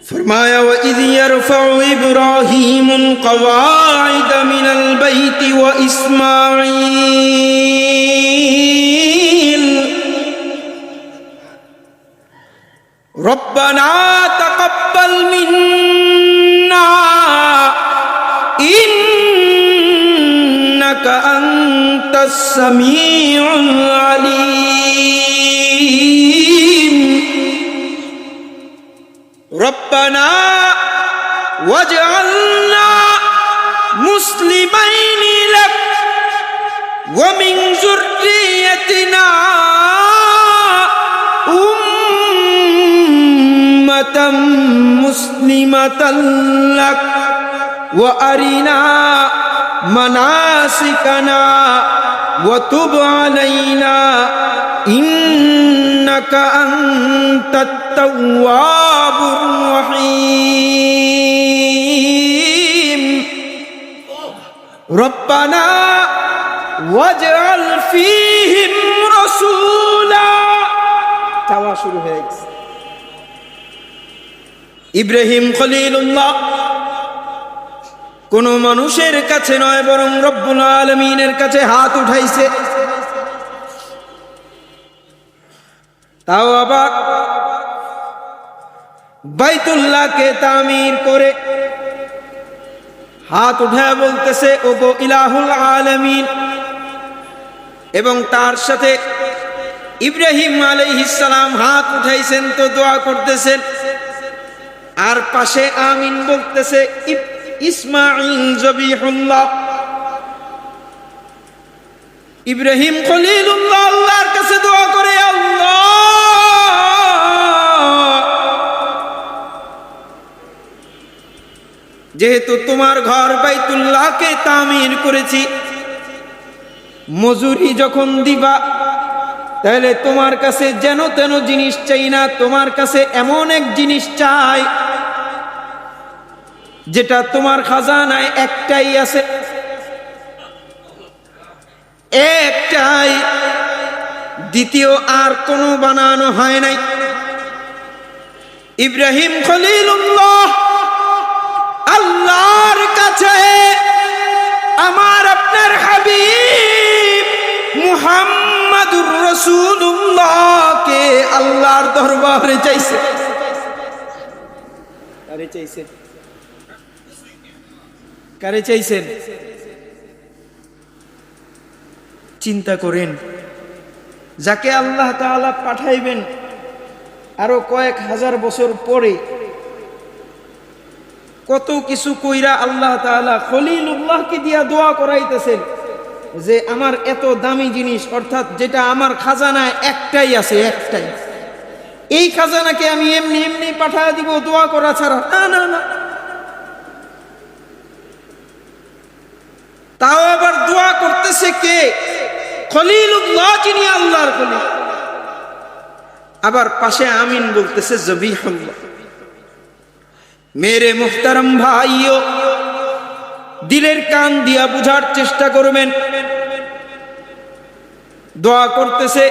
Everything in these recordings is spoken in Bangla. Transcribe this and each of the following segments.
फरमाया वइज़ यरफ़उ इब्राहीमुल क़वाइद मिनल बैति व इस्माईल रब्बना तक़ब्बल मिन्ना इन्नका अंतस समीउल अलीम रब्बना वजअलना मुस्लिमैनि लक व मिन ज़ुर्रिय्यतिना उम्मतम मुस्लिमतन लक व अरिना मनासिकना व तुब अलैना इन्नका अंतत तव्वाबुर रहीम रब्बना वजअल फीहिम रसूला। चावा शुरू है। ইব্রাহিম খলিলুল্লাহ কোন মানুষের কাছে নয় বরং রব্বুল আলামিনের কাছে হাত উঠাইছে, তাও আবার বাইতুল্লাহকে তামির করে হাত উঠায় বলতেছে ওগো ইলাহুল আলামিন, এবং তার সাথে ইব্রাহিম আলাইহিস সালাম হাত উঠাইছেন তো দোয়া করতেছেন, আর পাশে আমিন বলতেছে ইসমাঈল জবিহুল্লাহ। ইব্রাহিম খলিলুল্লাহ আল্লাহর কাছে দোয়া করে, আল্লাহ যেহেতু তোমার ঘর বাইতুল্লাহকে তামির করেছি, মজুরি যখন দিবা তাহলে তোমার কাছে যেন তেন জিনিস চাই না, তোমার কাছে এমন এক জিনিস চাই যেটা তোমার খাজানায় একটাই আছে, একটাই, দ্বিতীয় আর কোনো বানানো হয় নাই। ইব্রাহিম খলিলুল্লাহ আল্লাহর কাছে আমার আপনার হাবিব মুহাম্মাদুর রাসূলুল্লাহকে আল্লাহর দরবারে চাইছে। কারে চাইছেন? কারে চাইছেন? চিন্তা করেন, যাকে আল্লাহ তাআলা পাঠাইবেন আরো কয়েক হাজার বছর পরে, কত কিছু কইরা আল্লাহ তাআলা খলিলুল্লাহকে দিয়া দোয়া করাইতেছেন যে আমার এত দামি জিনিস, অর্থাৎ যেটা আমার খাজানায় একটাই আছে, একটাই, এই খাজানাকে আমি এমনি এমনি পাঠায় দিব দোয়া করা ছাড়া? না না না। তাও আবার দোয়া করতেছে কে? খলিলুল্লাহ, যিনি আল্লাহর খলিল। আবার পাশে আমিন বলতেছে জবিহুল্লাহ। মেরে মুহতারাম ভাইও, দিলের কান দিয়া বুঝার চেষ্টা করবেন। দোয়া করতেছে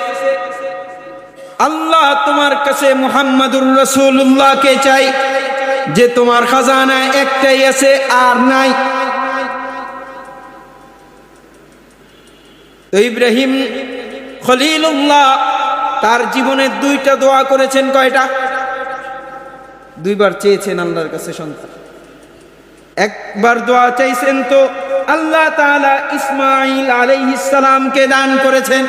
আল্লাহ তোমার কাছে মুহাম্মাদুর রাসূলুল্লাহকে চাই, যে তোমার খাজানায় একটাই আছে আর নাই। তো ইব্রাহিম খলিলুল্লাহ তার জীবনে দুইটা দোয়া করেছেন। কয়টা? দুইবার চেয়েছেন আল্লাহর কাছে সন্তান। একবার দোয়া চাইছেন তো আল্লাহ তাআলা ইসমাঈল আলাইহিস সালামকে দান করেছেন,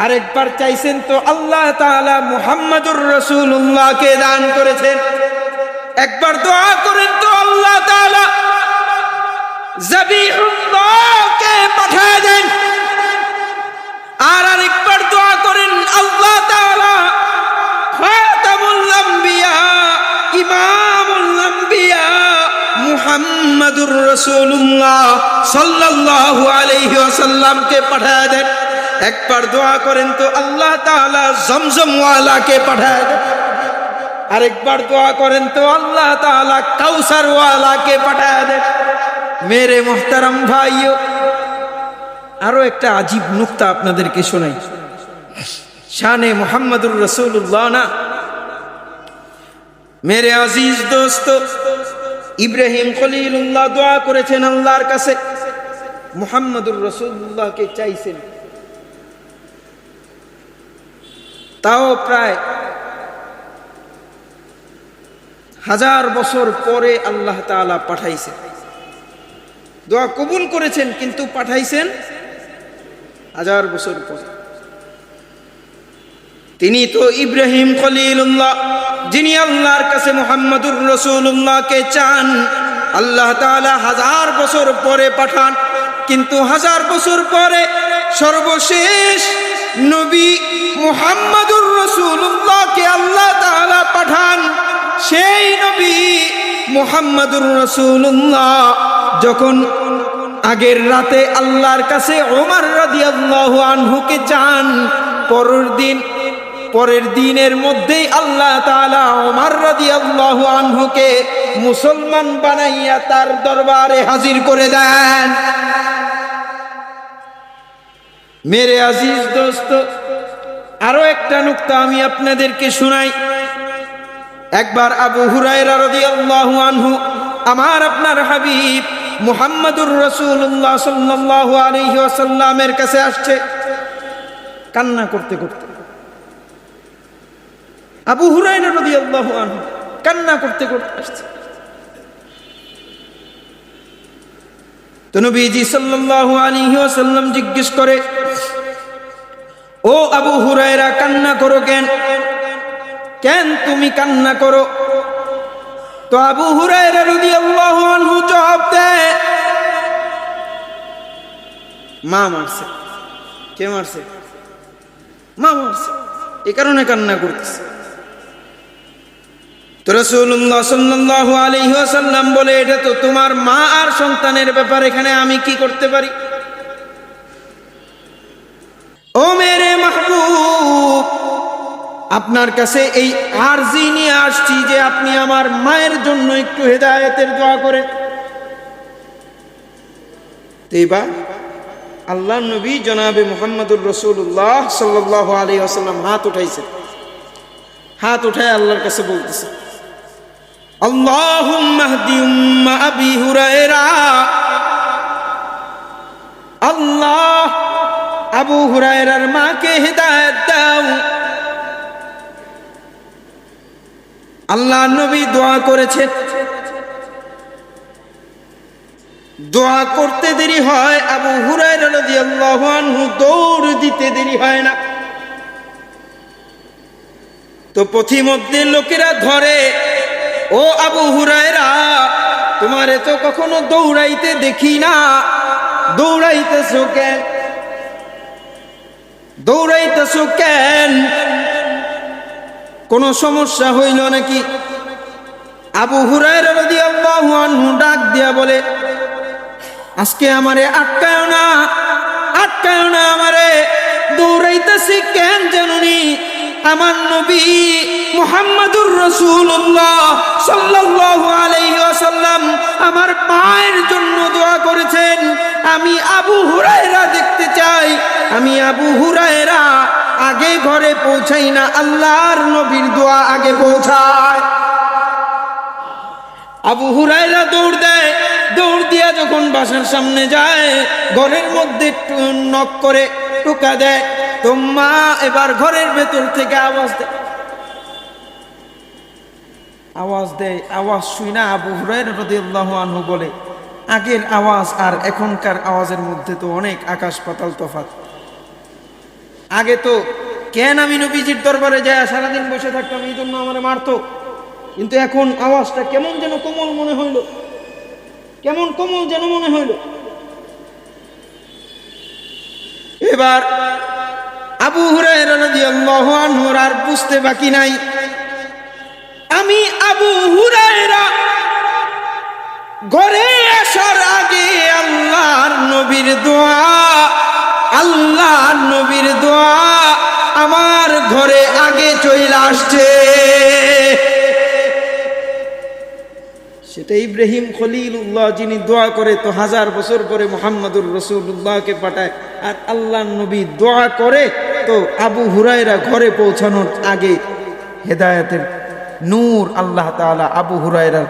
আরেকবার চাইছেন তো আল্লাহ তাআলা মুহাম্মাদুর রাসূলুল্লাহকে দান করেছেন। একবার দোয়া করেন তো আল্লাহ তাআলা জবিহুল্লাহকে পাঠিয়ে দেন, আর আরেকবার দোয়া করেন আল্লাহ তাআলা খাতামুল আম্বিয়া ইমামুল আম্বিয়া মুহাম্মাদুর রাসূলুল্লাহ সাল্লাল্লাহু আলাইহি ওয়াসাল্লামকে পাঠিয়ে দেন। একবার দোয়া করেন তো আল্লাহ তাআলা জমজম ওয়ালাকে পাঠিয়ে দেন, আরেকবার দোয়া করেন তো আল্লাহ তাআলা কাউসার ওয়ালাকে পাঠিয়ে দেন। মেরে মুহতারাম ভাইও, আরো একটা আজীব নুকতা আপনাদেরকে শোনাই। শানে মুহাম্মাদুর রাসূলুল্লাহ না, মেরে আজিজ দোস্ত, ইব্রাহিম খলিলুল্লাহ দোয়া করেছেন আল্লাহর কাছে, মুহাম্মদুর রাসূলুল্লাহকে চাইছেন। তাও প্রায় 1000 বছর পরে আল্লাহ তাআলা পাঠাইছেন। দোয়া কবুল করেছেন কিন্তু পাঠাইছেন 1000 বছর পরে। তিনি তো ইব্রাহিম খলিলুল্লাহ, যিনি আল্লাহর কাছে মুহাম্মদুর রাসূলুল্লাহকে চান, আল্লাহ তাআলা 1000 বছর পরে পাঠান। কিন্তু 1000 বছর পরে সর্বশেষ নবী মুহাম্মদুর রাসূলুল্লাহকে আল্লাহ তাআলা পাঠান। সেই নবী মুহাম্মদুর রাসূলুল্লাহ যখন আগের রাতে আল্লাহর কাছে ওমর রাদিয়াল্লাহু আনহুকে চান, পরের দিনের মধ্যেই আল্লাহ তাআলা ওমর রাদিয়াল্লাহু আনহুকে মুসলমান বানাইয়া তার দরবারে হাজির করে দেন। মেরে আজিজ দোস্ত, আরো একটা নুকতা আমি আপনাদেরকে শোনাই। একবার আবু হুরায়রা রাদিয়াল্লাহু আনহু আমার আপনার হাবিব মুহাম্মদুর রাসূলুল্লাহ সাল্লাল্লাহু আলাইহি ওয়াসাল্লামের কাছে আসছে কান্না করতে করতে। আবু হুরায়রা রাদিয়াল্লাহু আনহু কান্না করতে করতে আসছে। তো নবীজি সাল্লাল্লাহু আলাইহি ওয়াসাল্লাম জিজ্ঞেস করে, ও আবু হুরায়রা, কান্না করো কেন? কেন তুমি কান্না করো? তো আবু হুরায়রা রাদিয়াল্লাহু আনহু জবাব দেয়, মা মারছে। কে মারছে? মা মারছে, এই কারণে কান্না করতেছে। তো রাসূলুল্লাহ সাল্লাল্লাহু আলাইহি ওয়াসাল্লাম বলে, এটা তো তোমার মা আর সন্তানের ব্যাপার, এখানে আমি কি করতে পারি? ও মেরে মাহবুব, আপনার কাছে এই আরজি নিয়ে আসছি যে আপনি আমার মায়ের জন্য একটু হেদায়েতের দোয়া করেন। এইবার আল্লাহ নবী জনাবে মুহাম্মদুর রাসূলুল্লাহ সাল্লাল্লাহু আলাইহি ওয়াসাল্লাম হাত উঠাইছে। হাত উঠায় আল্লাহর কাছে বলতেছে, আল্লাহুম্মা হদি উম্মা আবি হুরায়রা। আল্লাহ, আবু হুরায়রার মাকে হেদায়েত দাও। আল্লাহ নবী দোয়া করেছেন। দোয়া করতে দেরি হয়, আবু হুরায়রা রাদিয়াল্লাহু আনহু দৌড় দিতে দেরি হয় না। তো পথিমধ্যে লোকেরা ধরে, ও আবু হুরায়রা, তোমারে তো কখনো দৌড়াইতে দেখি না, দৌড়াইতেছো কেন? দৌড়াইতেছো কেন? কোনো সমস্যা হইল নাকি? আবু হুরায়রা রাদিয়াল্লাহু আনহু ডাক দিয়া বলে, আজকে আমারে আটকায়ও না, আটকায়ও না আমারে। দৌড়াইতেছি কেন জানুনি? আমার নবী মুহাম্মদুর রাসূলুল্লাহ সাল্লাল্লাহু আলাইহি ওয়াসাল্লাম আমার মায়ের জন্য দোয়া করেছেন। আমি আবু হুরায়রা দেখতে চাই। আমি আবু হুরায়রা আগে ঘরে পৌঁছাই না, আল্লাহর নবীর দোয়া আগে পৌঁছায়। আবু হুরায়রা দৌড় দেয়। দৌড় দিয়া যখন বাসার সামনে যায়, ঘরের মধ্যে নক করে টোকা দেয়। তো মা এবার ঘরের ভেতর থেকে আওয়াজ দেয়। আওয়াজ শুই না আবু হুরায়রা রাদিয়াল্লাহু আনহু বলে, আগের আওয়াজ আর এখনকার আওয়াজের মধ্যে তো অনেক আকাশ পাতাল তফাৎ। আগে তো কেন আমি নবীজির দরবারে যায় সারাদিন বসে থাকতাম, এই জন্য আমার মারতো। কিন্তু এখন আওয়াজটা কেমন যেন কোমল মনে হইল, কেমন কোমল যেন মনে হইল। এবার আবু হুরায়রা রাদিয়াল্লাহু আনহু আর বুঝতে বাকি নাই, আমি আবু হুরায়রা ঘরে আসার আগে আল্লাহর নবীর দোয়া, আল্লাহর নবীর দোয়া আমার ঘরে আগে চলে আসছে। সেটা ইব্রাহিম খলিলুল্লাহ যিনি দোয়া করে তো 1000 বছর পরে মুহাম্মদুর রাসূলুল্লাহকে পাঠায়, আর আল্লাহর নবী দোয়া করে তো আবু হুরায়রা ঘরে পৌঁছানোর আগে হেদায়েতের নূর আল্লাহ তাআলা আবু হুরায়রার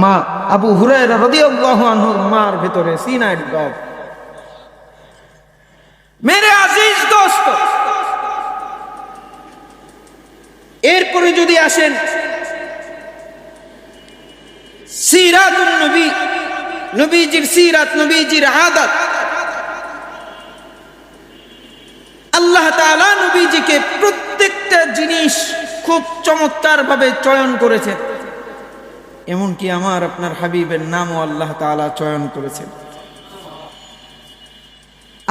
মা আবু হুরায়রা রাদিয়াল্লাহু আনহুর মার ভিতরে সিনাইর গর্ভ। মেরে আজিজ দোস্ত, এরপরে যদি আসেন সিরাতুন নবী, নবীজির সিরাত, নবীজির আদত, আল্লাহ তাআলা নবীজিকে প্রত্যেকটা জিনিস খুব চমৎকার ভাবে চয়ন করেছেন। এমনকি আমার আপনার হাবিবের নামও আল্লাহ তাআলা চয়ন করেছেন।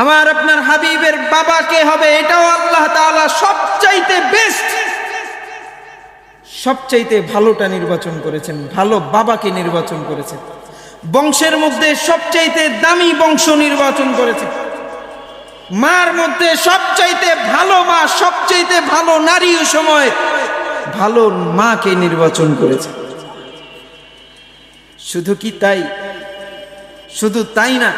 আমার আপনার হাবিবের বাবা কে হবে এটাও আল্লাহ তাআলা সবচাইতে বেস্ট, সবচাইতে ভালোটা নির্বাচন করেছেন, ভালো বাবাকে নির্বাচন করেছেন। বংশের মধ্যে সবচাইতে দামি বংশ নির্বাচন করেছেন। মার মধ্যে সবচাইতে ভালো মা, সবচাইতে ভালো নারী সময় ভালো মাকে নির্বাচন করেছে। শুধু কি তাই? শুধু তাই না,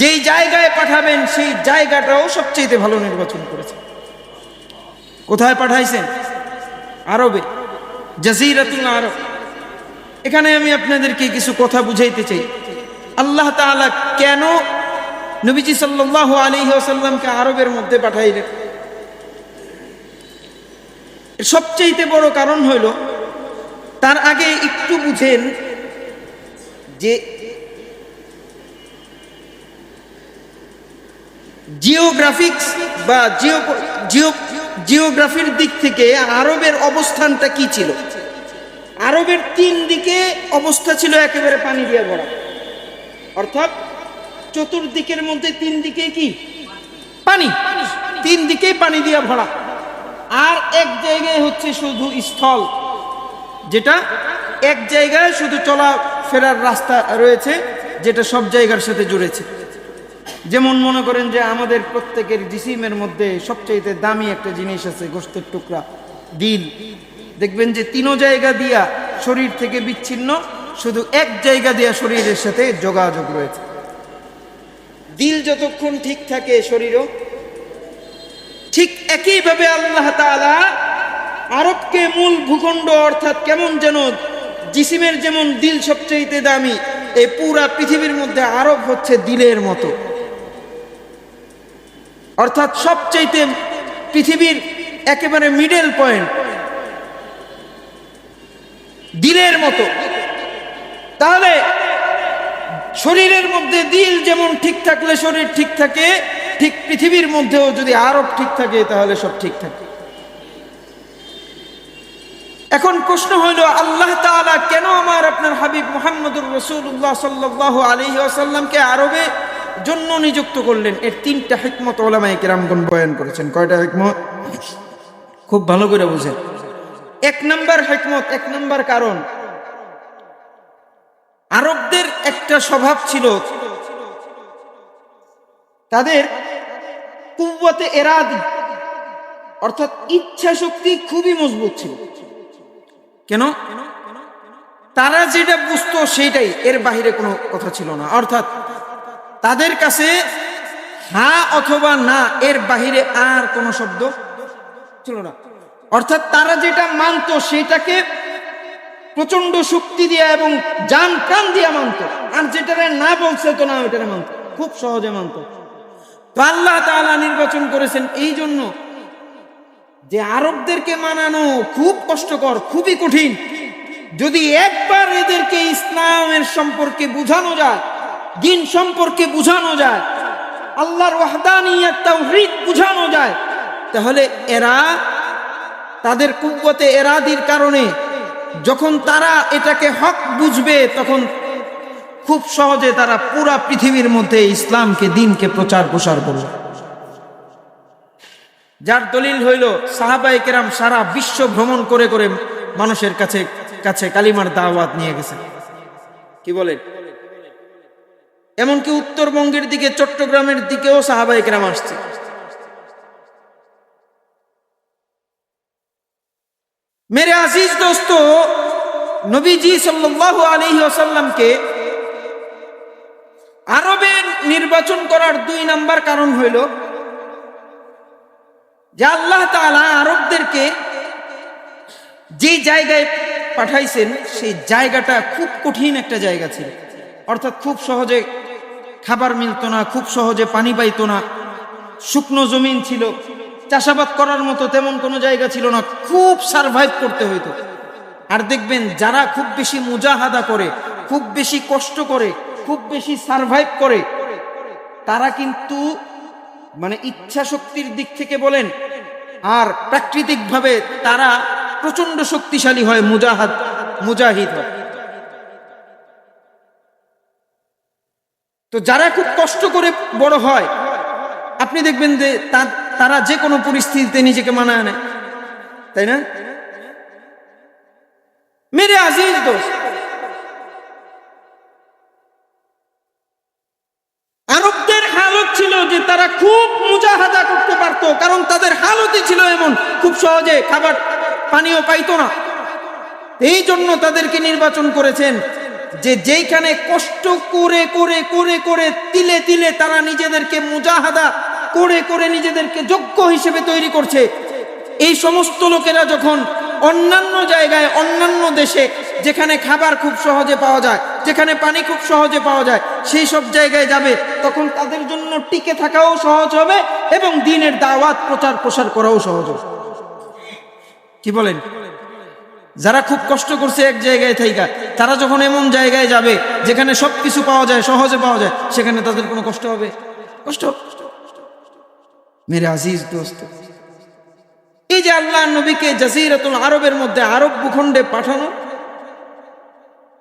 যেই জায়গায় পাঠাবেন সেই জায়গাটাও সবচাইতে ভালো নির্বাচন করেছে। কোথায় পাঠাইছেন? আরবে, জাজিরাতুল আরব। এখানে আমি আপনাদেরকে কিছু কথা বুঝাইতে চাই। আল্লাহ তাআলা কেন নবীজি সাল্লাল্লাহু আলাইহি ওয়াসাল্লামকে আরবের মধ্যে পাঠাইলেন? এর সবচেয়ে বড় কারণ হইল, তার আগে একটু বুঝেন যে জিওগ্রাফিক্স বা জিওগ্রাফির দিক থেকে আরবের অবস্থানটা কি ছিল। আরবের তিন দিকে অবস্থা ছিল একেবারে পানি দিয়ে ভরা, অর্থাৎ চতুর্দিকের মধ্যে তিন দিকে কি পানি, তিন দিকেই পানি দিয়ে ভরা। আর এক জায়গায় হচ্ছে শুধু স্থল, যেটা এক জায়গায় শুধু চলাফেরার রাস্তা রয়েছে, যেটা সব জায়গার সাথে জুড়েছে। যেমন মনে করেন যে আমাদের প্রত্যেকের জিসিমের মধ্যে সবচাইতে দামি একটা জিনিস আছে, গোশতের টুকরা, দিল। দেখবেন যে তিনো জায়গা দিয়া শরীর থেকে বিচ্ছিন্ন, শুধু এক জায়গা দিয়া শরীরের সাথে যোগাযোগ রয়েছে। দিল যতক্ষণ ঠিক থাকে শরীরও ঠিক একইভাবে আল্লাহ তাআলা আরবকে মূল ভূখণ্ড, অর্থাৎ কেমন যেন জিসিমের যেমন দিল সবচাইতে দামি, এই পুরা পৃথিবীর মধ্যে আরব হচ্ছে দিলের মতো, অর্থাৎ সবচাইতে পৃথিবীর একেবারে মিডল পয়েন্ট, দিলের মতো। তাহলে শরীরের মধ্যে দিল যেমন ঠিক থাকলে শরীর ঠিক থাকে, ঠিক পৃথিবীর মধ্যেও যদি আরব ঠিক থাকে তাহলে সব ঠিক থাকে। এখন প্রশ্ন হইল, আল্লাহ তাআলা কেন আমার আপনার হাবিব মুহাম্মদুর রাসূলুল্লাহ সাল্লাল্লাহু আলাইহি ওয়াসাল্লামকে আরবে জন্য নিযুক্ত করলেন? এর তিনটা হিকমত উলামায়ে কেরামগণ বয়ান করেছেন। কয়টা হিকমত? খুব ভালো করে বুঝেন। এক নম্বর হিকমত, এক নম্বর কারণ, আরবদের একটা স্বভাব ছিল, তাদের কুওয়াতে ইরাদি অর্থাৎ ইচ্ছা শক্তি খুবই মজবুত ছিল। কেন? তারা যেটা বুঝতো সেটাই, এর বাহিরে কোনো কথা ছিল না। অর্থাৎ তাদের কাছে হ্যাঁ অথবা না, এর বাহিরে আর কোনো শব্দ ছিল না। অর্থাৎ তারা যেটা মানত সেটাকে প্রচন্ড শক্তি দিয়ে এবং জান প্রাণ দিয়ে মানত, আর যেটা না বলছে তো না ওইটা মানত, খুব সহজে মানত। তো আল্লাহ তাআলা নির্বাচন করেছেন এই জন্য যে আরবদেরকে মানানো খুব কষ্টকর, খুবই কঠিন। যদি একবার এদেরকে ইসলামের সম্পর্কে বুঝানো যায়, দ্বীন সম্পর্কে বুঝানো যায়, আল্লাহর ওয়াহদানিয়ত তাওহীদ বুঝানো যায়, তাহলে এরা তাদের কুওয়াতে ইরাদির কারণে যখন তারা এটাকে হক বুঝবে, তখন খুব সহজে তারা পুরা পৃথিবীর মধ্যে ইসলামকে, দ্বীনকে প্রচার প্রসার করবে। যার দলিল হইল সাহাবায়ে কেরাম সারা বিশ্ব ভ্রমণ করে করে মানুষের কাছে কাছে কালিমার দাওয়াত নিয়ে গেছে। কি বলেন? এমনকি উত্তরবঙ্গের দিকে, চট্টগ্রামের দিকেও সাহাবায়ে কেরাম আসছে। মেরে আজিজ দোস্ত, নবীজি সাল্লাল্লাহু আলাইহি ওয়াসাল্লামকে আরবে নির্বাচন করার দুই নাম্বার কারণ হইল যে আল্লাহ তাআলা আরবদেরকে যে জায়গায় পাঠাইছেন সেই জায়গাটা খুব কঠিন একটা জায়গা ছিল, অর্থাৎ খুব সহজে খাবার মিলত না, খুব সহজে পানি পাইত না, শুকনো জমিন ছিল, চাষাবাদ করার মতো তেমন কোনো জায়গা ছিল না, খুব সারভাইভ করতে হইতো। আর দেখবেন যারা খুব বেশি মুজাহাদা করে, খুব বেশি কষ্ট করে, খুব বেশি সারভাইভ করে, তারা কিন্তু মানে ইচ্ছা শক্তির দিক থেকে বলেন আর প্রাকৃতিকভাবে তারা প্রচন্ড শক্তিশালী হয়, মুজাহিদ হয়। তো যারা খুব কষ্ট করে বড় হয়, আপনি দেখবেন যে তারা যে কোনো পরিস্থিতিতে নিজেকে মানায় নেয়, তাই না? মেরে আজিজ দোস্ত, আরবদের হালত ছিল যে তারা খুব মুজাহাদা করতে পারতো, কারণ তাদের হালতই ছিল এমন, খুব সহজে খাবার পানিও পাইতো না। এই জন্য তাদেরকে নির্বাচন করেছেন যে যেইখানে কষ্ট করে করে করে করে তিলে তিলে তারা নিজেদেরকে মুজাহাদা করে করে নিজেদেরকে যোগ্য হিসেবে তৈরি করছে, এই সমস্ত লোকেরা যখন অন্যান্য জায়গায়, অন্যান্য দেশে যেখানে খাবার খুব সহজে পাওয়া যায়, যেখানে পানি খুব সহজে পাওয়া যায়, সেই সব জায়গায় যাবে, তখন তাদের জন্য টিকে থাকাও সহজ হবে এবং দ্বীনের দাওয়াত প্রচার প্রসার করাও সহজ হবে। কি বলেন? যারা খুব কষ্ট করছে এক জায়গায় থাইকা, তারা যখন এমন জায়গায় যাবে যেখানে সবকিছু পাওয়া যায়, সহজে পাওয়া যায়, সেখানে তাদের কোনো কষ্ট হবে? কষ্ট। মেরে আজিজ দোস্ত, এই যে আল্লাহ নবীকে জাজিরাতুল আরবের মধ্যে, আরব ভূখণ্ডে পাঠানো,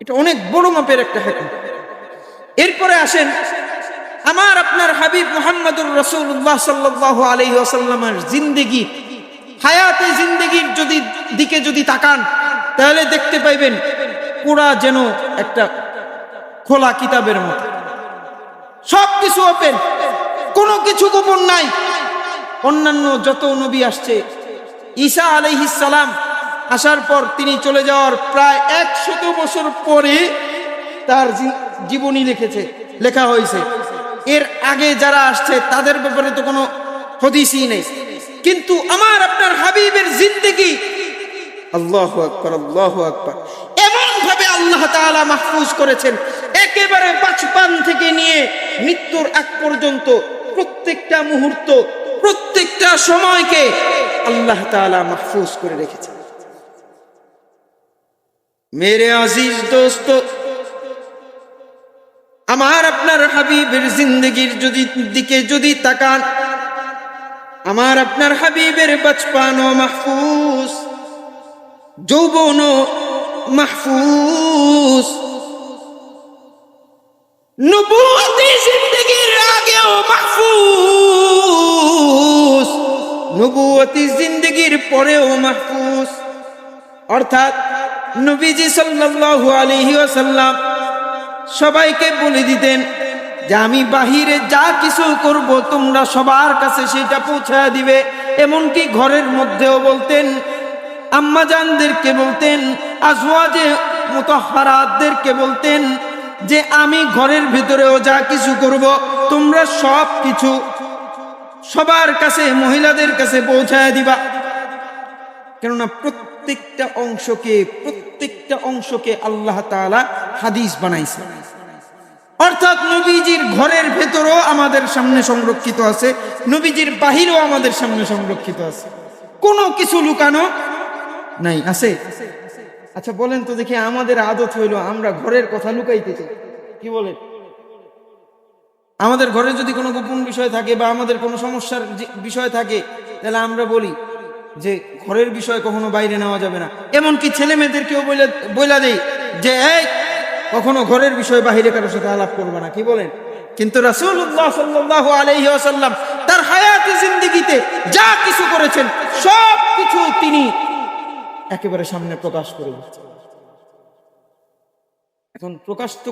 এটা অনেক বড় মাপের একটা হিকমত। এরপরে আসেন আমার আপনার হাবিব মুহাম্মদুর রাসূলুল্লাহ সাল্লাল্লাহু আলাইহি ওয়াসাল্লামের জিন্দেগি, হায়াতে জিন্দেগির দিকে যদি তাকান, তাহলে দেখতে পাইবেন পুরা যেন একটা খোলা কিতাবের মতো, সবকিছু ওপেন, কোনো কিছু গোপন নাই। অন্যান্য যত নবী আসছে, ঈসা আলাইহিস সালাম আসার পর তিনি চলে যাওয়ার প্রায় 100 বছর পরে তার জীবনী লেখা হয়েছে। এর আগে যারা আসছে তাদের ব্যাপারে তো কোনো হাদিসই নেই, কিন্তু আমার আপনার হাবিবের জিন্দেগি, আল্লাহু আকবার, আল্লাহু আকবার, এমন ভাবে আল্লাহ তাআলা মাহফুজ করেছেন, একেবারে বাচপান থেকে নিয়ে মৃত্যুর আগ পর্যন্ত প্রত্যেকটা মুহূর্ত, প্রত্যেকটা সময়কে আল্লাহ তাআলা মাহফুজ করে রেখেছেন। মেরে আজিজ দোস্ত, আমার আপনার হাবিবের জিন্দেগির দিকে যদি তাকান, আমার আপনার হাবিবের বাচপানও মাহফুজ, যৌবনও মাহফুজ, নবুয়তি জিন্দেগির আগেও মাহফুজ, নবুয়তি জিন্দেগির পরেও মাহফুজ। অর্থাৎ নবীজি সাল্লাল্লাহু আলাইহি ওয়াসাল্লাম সবাইকে বলে দিতেন যে আমি বাহিরে যা কিছু করব তোমরা সবার কাছে সেটা পৌঁছায় দিবে। এমনকি ঘরের মধ্যেও বলতেন, আম্মাজানদেরকে বলতেন, আজওয়াজে মুতাহহারাতদেরকে বলতেন যে আমি ঘরের ভিতরেও যা কিছু করব তোমরা সব কিছু সবার কাছে, মহিলাদের কাছে পৌঁছায় দিবা। কেননা প্রত্যেকটা অংশকে আল্লাহ তাআলা হাদিস বানাইছে। অর্থাৎ নবীজির ঘরের ভেতরও আমাদের সামনে সংরক্ষিত আছে, নবীজির বাহিরেও আমাদের সামনে সংরক্ষিত আছে, কোনো কিছু লুকানো নাই। আছে? আচ্ছা বলেন তো দেখি, আমাদের আদত হইল আমরা ঘরের কথা লুকাইতে চাই, কি বলেন? আমাদের ঘরে যদি কোনো গোপন বিষয় থাকে বা আমাদের কোনো সমস্যার বিষয় থাকে, তাহলে আমরা বলি যে ঘরের বিষয় কখনো বাইরে নেওয়া যাবে না। এমনকি ছেলে মেয়েদেরকেও বইলা দেই যে এই কখনো ঘরের বিষয় বাহিরে কারোর সাথে আলাপ করবে না, কি বলেন? কিন্তু রাসূলুল্লাহ সাল্লাল্লাহু আলাইহি ওয়াসাল্লাম তার হায়াতে জিন্দেগিতে যা কিছু করেছেন সব কিছু তিনি একেবারে সামনে প্রকাশ করে দিচ্ছেন। এখন প্রকাশ তো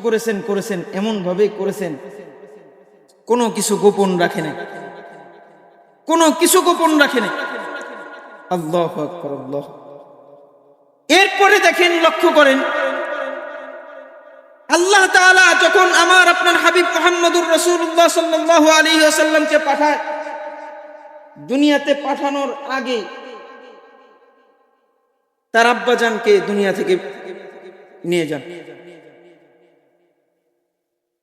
করেছেন এমন ভাবে করেছেন, কোনো কিছু গোপন রাখে নাই, কোনো কিছু গোপন রাখে নাই। আল্লাহু আকবার, আল্লাহ। এরপরে দেখেন, লক্ষ্য করেন, আল্লাহ তাআলা যখন আমার আপনার হাবিব মুহাম্মদুর রাসূলুল্লাহ সাল্লাল্লাহু আলাইহি ওয়াসাল্লামকে পাঠায়, দুনিয়াতে পাঠানোর আগে তার আব্বাজানকে দুনিয়া থেকে নিয়ে যান।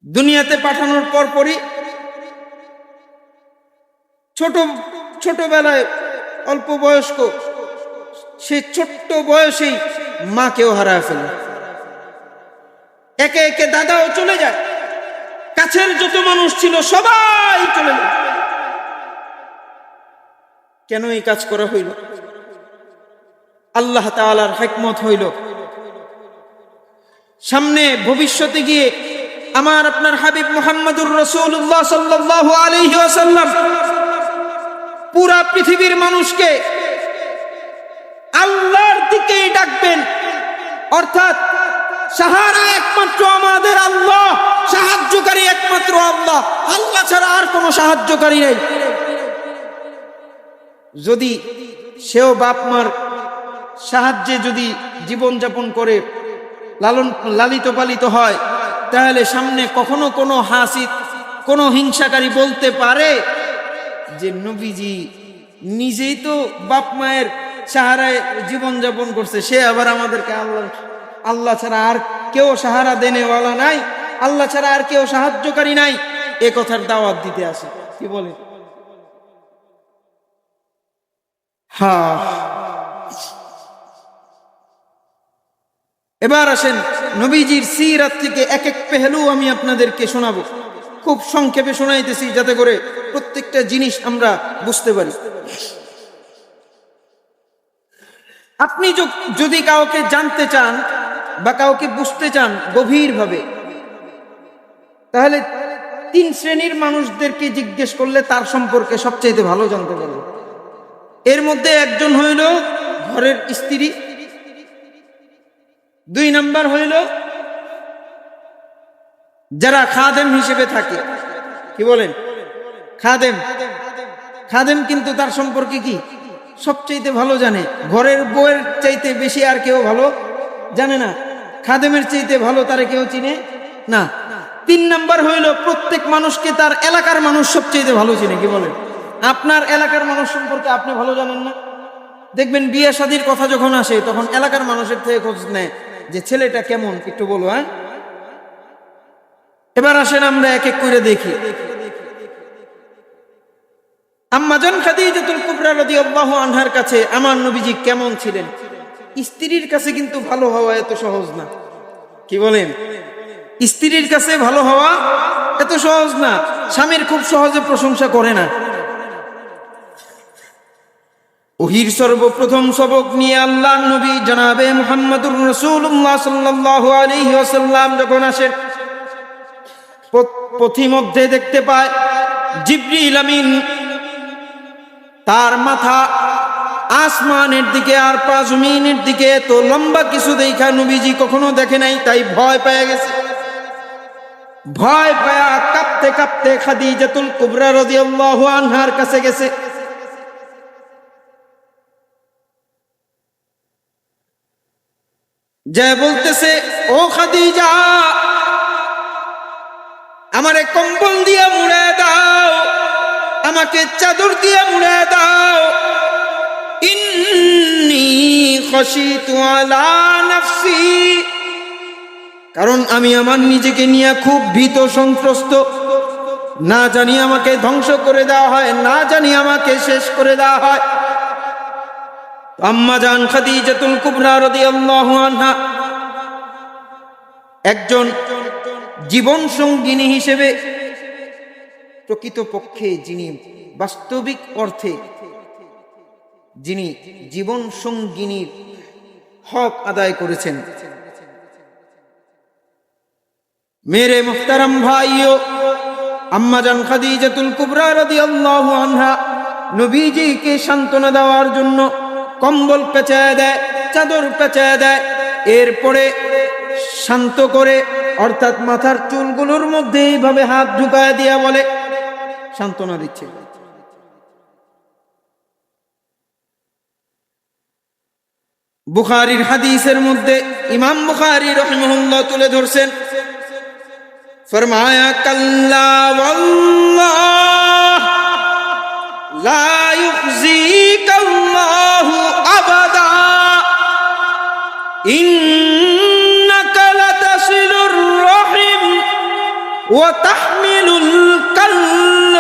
দুনিয়াতে পাঠানোর পরপরই ছোটবেলায় অল্প বয়স্ক, সে ছোট্ট বয়সেই মাকেও হারায় ফেলে। একে একে দাদাও চলে যায়, কাছের যত মানুষ ছিল সবাই চলে যায়। কেন এই কাজ করা হইল? আল্লাহ তাআলার হিকমত হইল, সামনে ভবিষ্যতে গিয়ে আমার আপনার হাবিব মুহাম্মদুর রাসূলুল্লাহ সাল্লাল্লাহু আলাইহি ওয়াসাল্লাম পুরা পৃথিবীর মানুষকে আল্লাহর দিকেই ডাকবেন। অর্থাৎ সাহারা একমাত্র আমাদের আল্লাহ, সাহায্যকারী একমাত্র আল্লাহ, আল্লাহ ছাড়া আর কোনো সাহায্যকারী নেই। যদি সেও বাপ মার সাহায্যে যদি জীবন যাপন করে লালিত পালিত হয়, তাহলে সামনে কখনো কোনো হাসিদ, কোনো হিংসাকারী বলতে পারে যে নবীজি নিজেই তো বাপ মায়ের সাহারায় জীবন যাপন করছে, সে আবার আমাদেরকে আল্লাহ ছাড়া আর কেউ সাহারা দেনেওয়ালা নাই, আল্লাহ ছাড়া আর কেউ সাহায্যকারী নাই, এ কথার দাওয়াত দিতে আসে। কি বলে? হ্যাঁ। এবার আসেন নবীজির সিরাত থেকে এক এক পেহলু আমি আপনাদেরকে শোনাবো। খুব সংক্ষেপে শোনাইতেছি যাতে করে প্রত্যেকটা জিনিস আমরা বুঝতে পারি। আপনি যদি কাউকে জানতে চান বা কাউকে বুঝতে চান গভীরভাবে, তাহলে 3 শ্রেণীর মানুষদেরকে জিজ্ঞেস করলে তার সম্পর্কে সবচেয়ে ভালো জানতে পারবে। এর মধ্যে একজন হইল ঘরের স্ত্রী, 2 নাম্বার হইল যারা খাদেম হিসেবে থাকে। কি বলেন? খাদেম। খাদেম কিন্তু তার সম্পর্কে কি সবচেয়ে ভালো জানে। ঘরের বউয়ের চাইতে বেশি আর কেউ ভালো জানে না, খাদেমের চাইতে ভালো তারে কেউ চিনে না। 3 নাম্বার হইল প্রত্যেক মানুষকে তার এলাকার মানুষ সবচেয়ে ভালো চিনে। কি বলেন? আপনার এলাকার মানুষ সম্পর্কে আপনি ভালো জানেন না, দেখবেন বিয়ে শাদীর কথা যখন আসে তখন এলাকার মানুষের থেকে খোঁজ নেয় যে ছেলেটা কেমন, একটু বলো। হ্যাঁ, এবার আসেন আমরা এক এক করে দেখি। আম্মাজান খাদিজাতুল কুবরা রাদিয়াল্লাহু আনহার কাছে আমার নবীজি কেমন ছিলেন? স্ত্রীর কাছে কিন্তু ভালো হওয়া এত সহজ না। কি বলেন? স্ত্রীর কাছে ভালো হওয়া এত সহজ না। স্বামীর খুব সহজে প্রশংসা করে না। ওহির সর্বপ্রথম সবক নিয়ে আল্লাহর নবী জনাবে মুহাম্মদুর রাসূলুল্লাহ সাল্লাল্লাহু আলাইহি ওয়াসাল্লাম যখন আসেন, পথিমধ্যে দেখতে পায় জিবরিল আমিন, তার মাথা আসমানের দিকে আর পা জমিনের দিকে, তো লম্বা কিছু দেখা নবীজি কখনো দেখে নাই, তাই ভয় পেয়ে গেছে। ভয় পায়া কাঁপতে কাঁপতে খাদিজাতুল কুবরা রাদিয়াল্লাহু আনহার কাছে গেছে। যে বলতেছে, ও খাদিজা, আমারে কম্বল দিয়ে মুড়ে দাও, আমাকে চাদর দিয়ে মুড়ে দাও। ইন্নী খাশিতু আলা নাফসি, কারণ আমি আমার নিজেকে নিয়ে খুব ভীত সন্ত্রস্ত। না জানি আমাকে ধ্বংস করে দেওয়া হয়, না জানি আমাকে শেষ করে দেওয়া হয়। আম্মাজান খাদিজাতুল কুবরা রাদিয়াল্লাহু আনহা একজন জীবন সঙ্গিনী হিসেবে, প্রকৃতপক্ষে যিনি বাস্তবিক অর্থে যিনি জীবন সঙ্গিনীর হক আদায় করেছেন, মেরে মুহতারাম ভাইও, আম্মাজান খাদিজাতুল কুবরা রাদিয়াল্লাহু আনহা নবীজিকে সান্ত্বনা দেওয়ার জন্য কম্বল পেঁচায় দেয়, চাদর পেঁচায় দেয়। এরপরে শান্ত করে, অর্থাৎ মাথার চুলগুলোর মধ্যে এইভাবে হাত ঢুকায় দিয়া বলে, সান্ত্বনা দিচ্ছে। বুখারীর হাদিসের মধ্যে ইমাম বুখারী রাহিমাহুল্লাহ তুলে ধরছেন, ফরমায়া কাল্লা ওয়াল্লাহ লা ইউখজিকাল্লাহু আবাদা, وتحمل الكل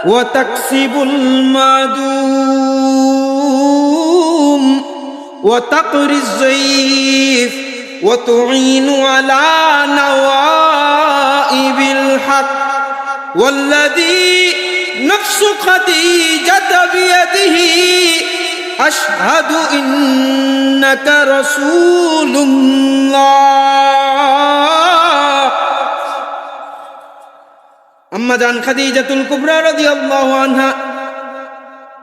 وتكسب المعدوم وتقري الضيف وتعين على نوائب الحق والذي نفس خديجة بيده أشهد إنك رسول الله আম্মা জান খাদিজাতুল কুবরা রাদিয়াল্লাহু আনহা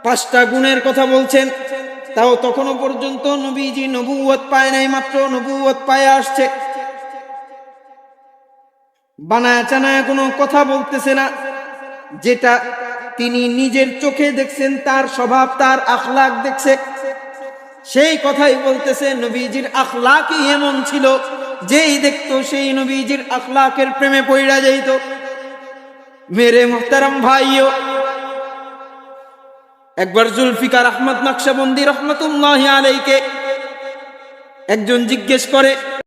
পাঁচটা গুণের কথা বলছেন। তাও তখনও পর্যন্ত নবীজি নবুয়ত পায় নাই, মাত্র নবুয়ত পায় আসছে। বানায়া চানায়া কোনো কথা বলতেছে না, যেটা তিনি নিজের চোখে দেখছেন, তার স্বভাব তার আখলাক দেখছে, সেই কথাই বলতেছে। নবীজির আখলাকই এমন ছিল, যেই দেখতো সেই নবীজির আখলাকের প্রেমে পড়া যাইত। মেরে মুহতারাম ভাইও, একবার জুলফিকার আহমদ নকশবন্দি রহমতুল্লাহি আলাইকে একজন জিজ্ঞেস করে,